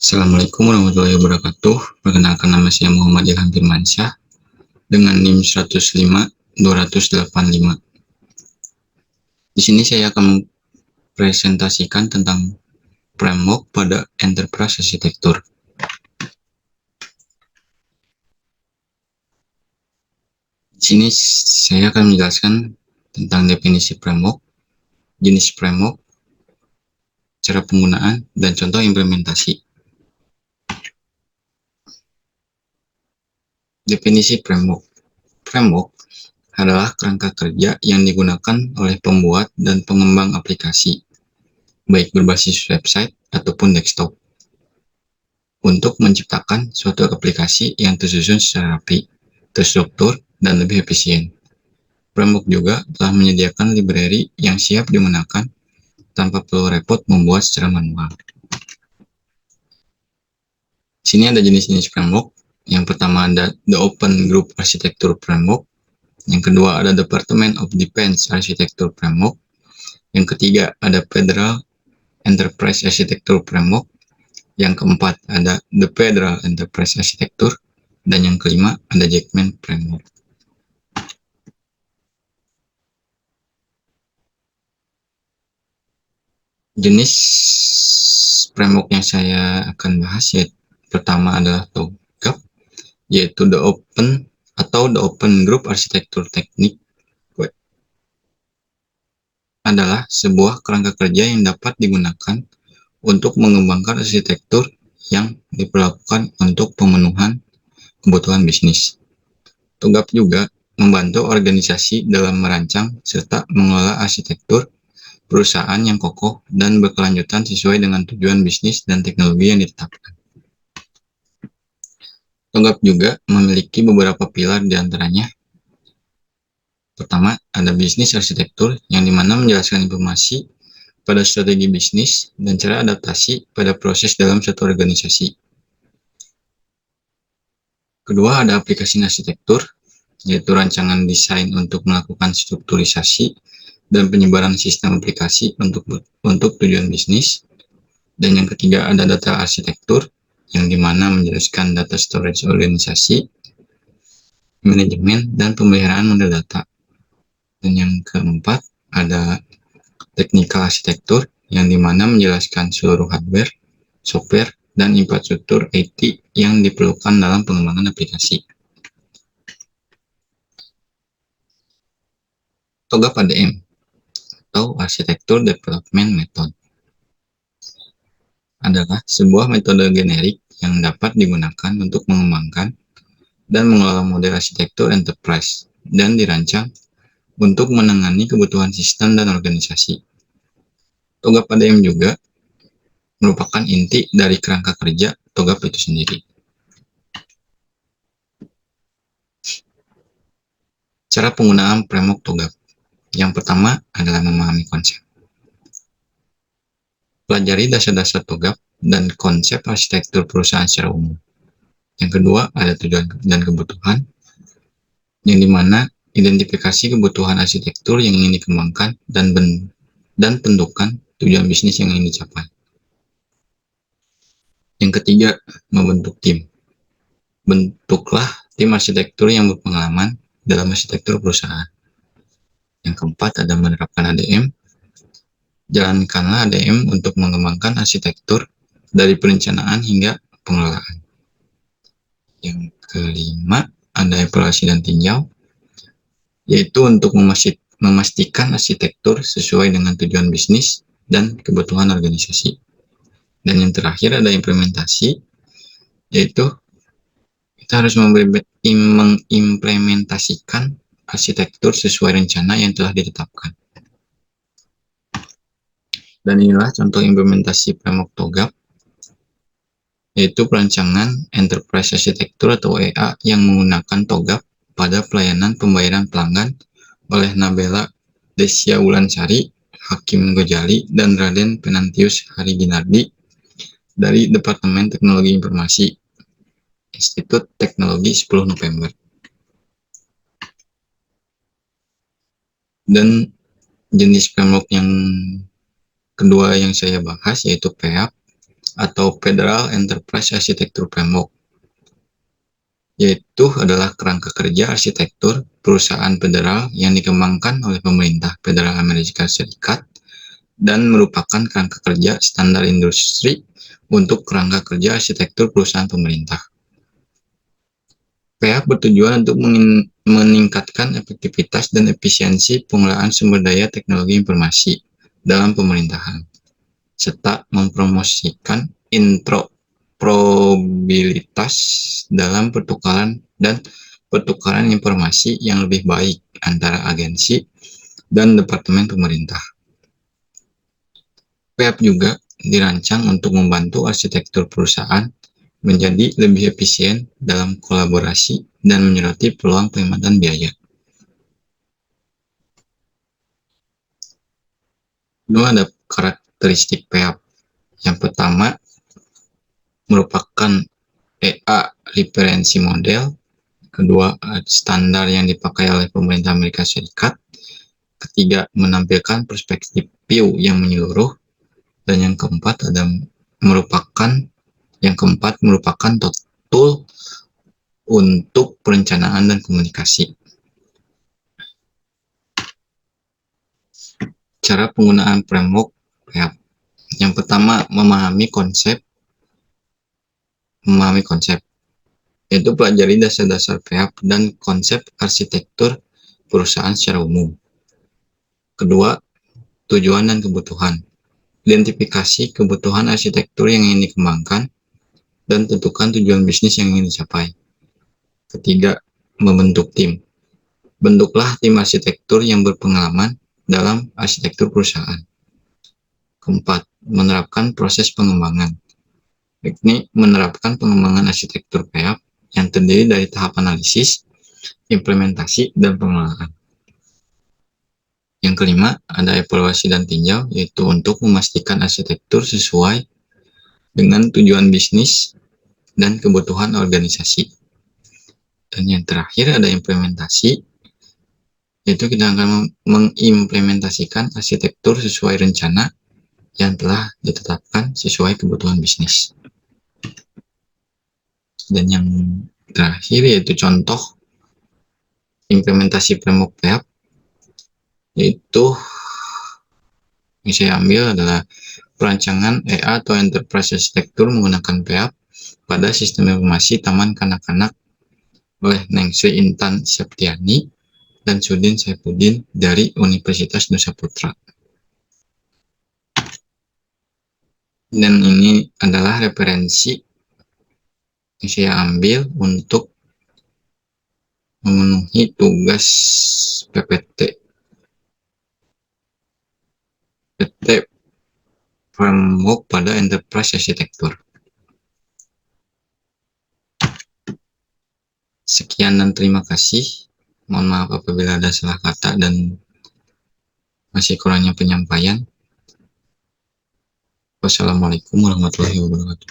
Assalamualaikum warahmatullahi wabarakatuh. Perkenalkan, nama saya Muhammad Ilham Firmansyah dengan NIM 105-285. Di sini saya akan mempresentasikan tentang framework pada enterprise arsitektur. Di sini saya akan menjelaskan tentang definisi framework, jenis framework, cara penggunaan, dan contoh implementasi. Definisi framework. Framework adalah kerangka kerja yang digunakan oleh pembuat dan pengembang aplikasi, baik berbasis website ataupun desktop, untuk menciptakan suatu aplikasi yang tersusun secara rapi, terstruktur, dan lebih efisien. Framework juga telah menyediakan library yang siap digunakan tanpa perlu repot membuat secara manual. Sini ada jenis-jenis framework. Yang pertama ada The Open Group Architecture Framework. Yang kedua ada Department of Defense Architecture Framework. Yang ketiga ada Federal Enterprise Architecture Framework. Yang keempat ada The Federal Enterprise Architecture. Dan yang kelima ada Jackman Framework. Jenis framework yang saya akan bahas yaitu pertama adalah TOGAF, yaitu The Open Group Architecture Technique. Adalah sebuah kerangka kerja yang dapat digunakan untuk mengembangkan arsitektur yang diperlakukan untuk pemenuhan kebutuhan bisnis. TOGAF juga membantu organisasi dalam merancang serta mengelola arsitektur perusahaan yang kokoh dan berkelanjutan sesuai dengan tujuan bisnis dan teknologi yang ditetapkan. TOGAF juga memiliki beberapa pilar diantaranya. Pertama, ada bisnis arsitektur yang dimana menjelaskan informasi pada strategi bisnis dan cara adaptasi pada proses dalam suatu organisasi. Kedua, ada aplikasi arsitektur, yaitu rancangan desain untuk melakukan strukturisasi dan penyebaran sistem aplikasi untuk tujuan bisnis. Dan yang ketiga ada data arsitektur, yang dimana menjelaskan data storage organisasi, manajemen, dan pemeliharaan model data. Dan yang keempat ada technical arsitektur, yang dimana menjelaskan seluruh hardware, software, dan infrastruktur IT yang diperlukan dalam pengembangan aplikasi. TOGAF ADM atau Architecture Development Method adalah sebuah metode generik yang dapat digunakan untuk mengembangkan dan mengelola model arsitektur enterprise dan dirancang untuk menangani kebutuhan sistem dan organisasi. TOGAF ADM juga merupakan inti dari kerangka kerja TOGAF itu sendiri. Cara penggunaan framework TOGAF. Yang pertama adalah memahami konsep. Pelajari dasar-dasar TOGAF dan konsep arsitektur perusahaan secara umum. Yang kedua ada tujuan dan kebutuhan, yang dimana identifikasi kebutuhan arsitektur yang ingin dikembangkan dan tentukan tujuan bisnis yang ingin dicapai. Yang ketiga, membentuk tim. Bentuklah tim arsitektur yang berpengalaman dalam arsitektur perusahaan. Yang keempat ada menerapkan ADM. Jalankanlah ADM untuk mengembangkan arsitektur dari perencanaan hingga pengelolaan. Yang kelima ada evaluasi dan tinjau, yaitu untuk memastikan arsitektur sesuai dengan tujuan bisnis dan kebutuhan organisasi. Dan yang terakhir ada implementasi, yaitu kita harus mengimplementasikan arsitektur sesuai rencana yang telah ditetapkan. Dan inilah contoh implementasi framework TOGAF, yaitu perancangan Enterprise Architecture atau EA yang menggunakan TOGAF pada pelayanan pembayaran pelanggan oleh Nabela Desya Wulansari, Hakim Gojali, dan Raden Penantius Hariginardi dari Departemen Teknologi Informasi, Institut Teknologi 10 November. Dan jenis framework yang kedua yang saya bahas yaitu PEAP, atau Federal Enterprise Architecture Framework, yaitu adalah kerangka kerja arsitektur perusahaan federal yang dikembangkan oleh pemerintah Federal Amerika Serikat dan merupakan kerangka kerja standar industri untuk kerangka kerja arsitektur perusahaan pemerintah. PH bertujuan untuk meningkatkan efektivitas dan efisiensi pengelolaan sumber daya teknologi informasi dalam pemerintahan, serta mempromosikan interoperabilitas dalam pertukaran informasi yang lebih baik antara agensi dan departemen pemerintah. PH juga dirancang untuk membantu arsitektur perusahaan menjadi lebih efisien dalam kolaborasi dan menyoroti peluang penghematan biaya. Kedua, ada karakteristik PH. Yang pertama, merupakan EA referensi model. Kedua, standar yang dipakai oleh pemerintah Amerika Serikat. Ketiga, menampilkan perspektif view yang menyeluruh. Dan yang keempat merupakan tool untuk perencanaan dan komunikasi. Cara penggunaan framework PH. Yang pertama, memahami konsep, yaitu pelajari dasar-dasar PH dan konsep arsitektur perusahaan secara umum. Kedua, tujuan dan kebutuhan. Identifikasi kebutuhan arsitektur yang ingin dikembangkan dan tentukan tujuan bisnis yang ingin dicapai. Ketiga, membentuk tim. Bentuklah tim arsitektur yang berpengalaman dalam arsitektur perusahaan. Keempat, menerapkan proses pengembangan. Ini menerapkan pengembangan arsitektur PH yang terdiri dari tahap analisis, implementasi, dan pengelolaan. Yang kelima, ada evaluasi dan tinjau, yaitu untuk memastikan arsitektur sesuai dengan tujuan bisnis dan kebutuhan organisasi. Dan yang terakhir ada implementasi, yaitu kita akan mengimplementasikan arsitektur sesuai rencana yang telah ditetapkan sesuai kebutuhan bisnis. Dan yang terakhir yaitu contoh implementasi framework PH, yaitu yang saya ambil adalah perancangan EA atau Enterprise Architecture menggunakan PH pada sistem informasi Taman Kanak-kanak oleh Ningsih Intan Septiani dan Sudin Saifuddin dari Universitas Nusa Putra. Dan ini adalah referensi yang saya ambil untuk memenuhi tugas PPT framework pada Enterprise Architecture. Sekian dan terima kasih. Mohon maaf apabila ada salah kata dan masih kurangnya penyampaian. Wassalamualaikum warahmatullahi wabarakatuh.